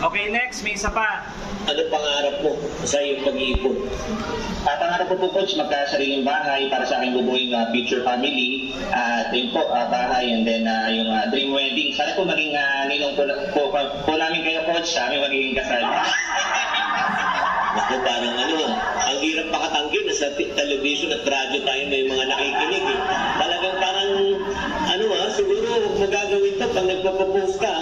Okay, next, may isa pa. Ano pangarap mo sa iyong pag-iipon? Pangarap ko po coach, magkasariling bahay para sa aking bubuing future family. Yun po, bahay and then yung dream wedding. Sana po maging ninong po namin kayo coach sa aming magiging kasal. Naku, parang ang hirap makatanggi na sa television at radyo tayo may mga nakikinig eh. Talagang parang, siguro magagawin to pag nagpapapose ka.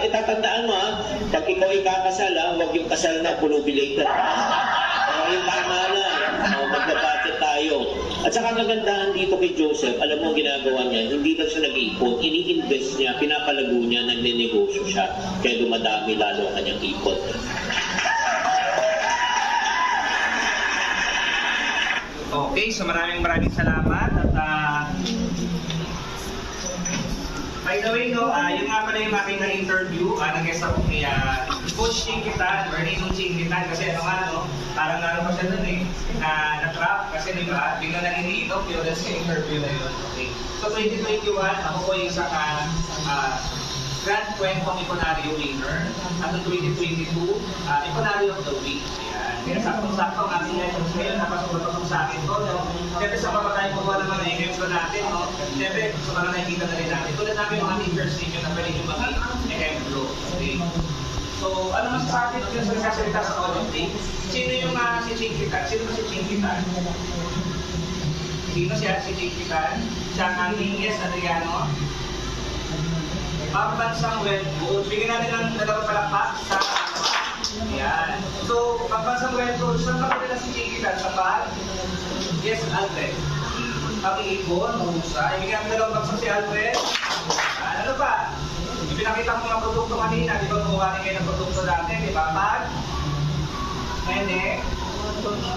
Itatandaan mo pag ikaw ikakasal huwag yung kasal na pulubi later. Yung tama na, magbabatet tayo. At saka nagandahan dito kay Joseph, alam mo ang ginagawa niya, hindi lang siya nag-iipon, ini-invest niya, pinapalago niya, nagne-negosyo siya, kaya dumadami lalo ang kanyang ipon. Okay, so maraming salamat at by the way, yun nga pala yung aking na-interview, nag-guest ako kay Coach Chingitan, or Ninong Chingitan, kasi parang pa siya dun na-trap, kasi diba, bigla nang iniinom, pero that's yung interview na yun. Okay. So 2021, ako po yung isang Grand Kwentong Iponaryo winner, at 2022, Iponaryo of the Week. Kaya saktong-sakto ang ating items ngayon, napasok sa akin ko. Siyempre sa mga tayo po ng mga events natin, siyempre sa mga nakikita na rin natin. Tulad namin yung ating first station na pwede yung mag-ehemplo. Okay? So, ano masasabi yun sa nagsasalita sa audit? Sino yung si Chinkitan? Sino si Chinkitan? Sino siya si Chinkitan? Siya ang ating Adriano. Pambansang web coach. Bigyan natin ng dalawang palakpak sa yan. So, pagbansang web coach, saan pa nila si Chinkitan? Sa pag? Yes, Alfred. Pag-iipon, mahusay. Bigyan natin dalawang bagsak si Alfred. Ano pa? Pinakita ko mga produkto kanina. Di ba gumawa rin kayo ng produkto dati? Di ba?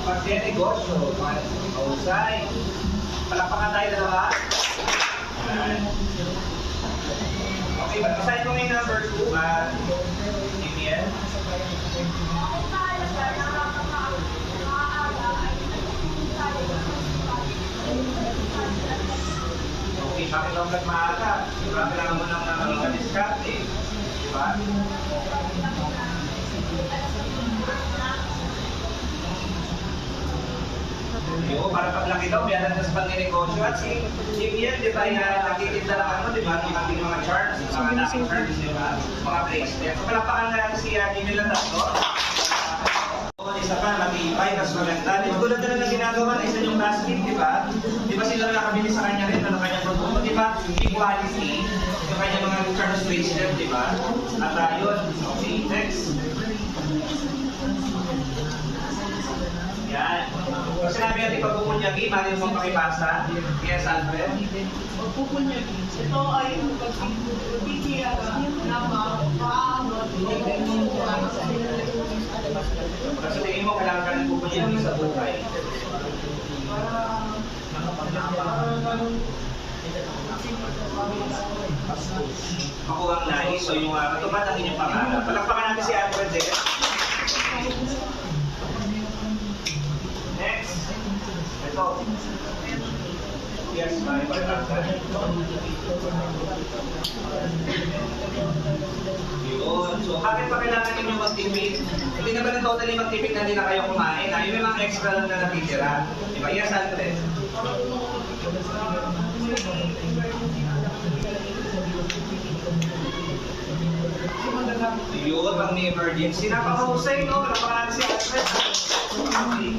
Pag-negosyo. Mahusay. Palakpakan tayo dalawa. Okay, basahin ko ngayon number 2. Email. Okay, bakit lang maaga? Marami lang naman ang nakakadiskart eh. Diba? Para paglaki daw, may alam na sa pag-negosyo. At si Miel, di ba, nakikinta lang di ba, ng ating mga charts, mga naking charts, di ba, mga bracelet. So, palapakan na natin si Miel lang ito. Isa pa, mag-i-buy, mas maganda. Tulad na lang na ginagawa na isa yung plastic, di ba? Di ba sila nakabili sa kanya rin, kanyang produkto, di ba? Equality, yung kanyang mga charts bracelet, di ba? At yun, okay, next. Yan. Pag sinabi natin pagpupunyagi, mali mo pakibasa. Yes, Alfred? Pagpupunyagi. Ito ay pagtitiyaga na paano Kasi tingin mo, kailangan ka ng pupunyagi sa buhay. Makuha ang nais. So yung katupad ang inyong pangalan. Palakpakan natin si Alfred din. Next. Ito. Yes, may pagkakasal. Yun. So, bakit pa kailangan ninyo magtipid? Hindi naman na totally magtipid na hindi na kayo kumain. Yung may mga extra lang na natitira. Diba? Yes, Alfred. Yun, pang may emergency. Napakahusay, no? Napaka natin si Alfred.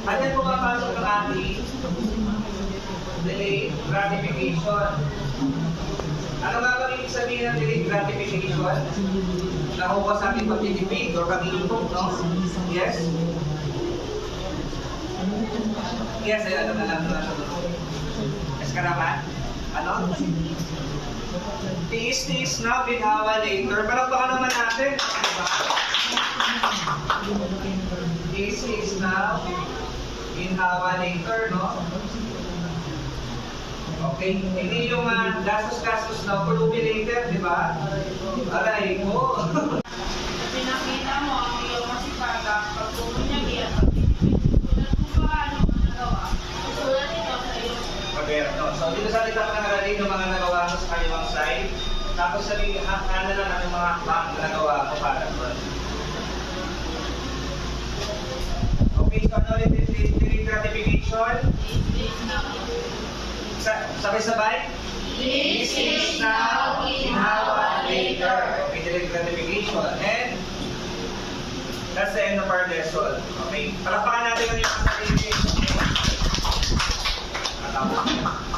At yan pumapasok ng ating delayed gratification. Ano nga ba ibig sabihin ng delayed gratification? Nakuha sa ating pagtitipid or pag-iipon, no? Yes? Yes, ay alam na lang na siya doon. Yes, karaman? Ano? Tiis-tiis na, binhawa later. Parang baka naman natin. Diba? Tiis-tiis na, binhawa later, no? Okay, hindi yung gastos-gastos na pulubi later, di ba? Aray ko. pinakita mo ang iyong masipagak, pagpupunyagi at pagtitipid. Kung paano nagawa, susulat ito sa iyong So, dito sa nito ang nakalagay ng mga nagawa sa kanilang side. Tapos sabi, ano lang ang mga hack na nagawa ko para doon. Okay, so ano ulit yung delete gratification? Sabay-sabay? This is now, ginawa later. Okay, delete gratification. And that's the end of our lesson. Okay, palakpakan natin yung sarili. Okay? Matapos.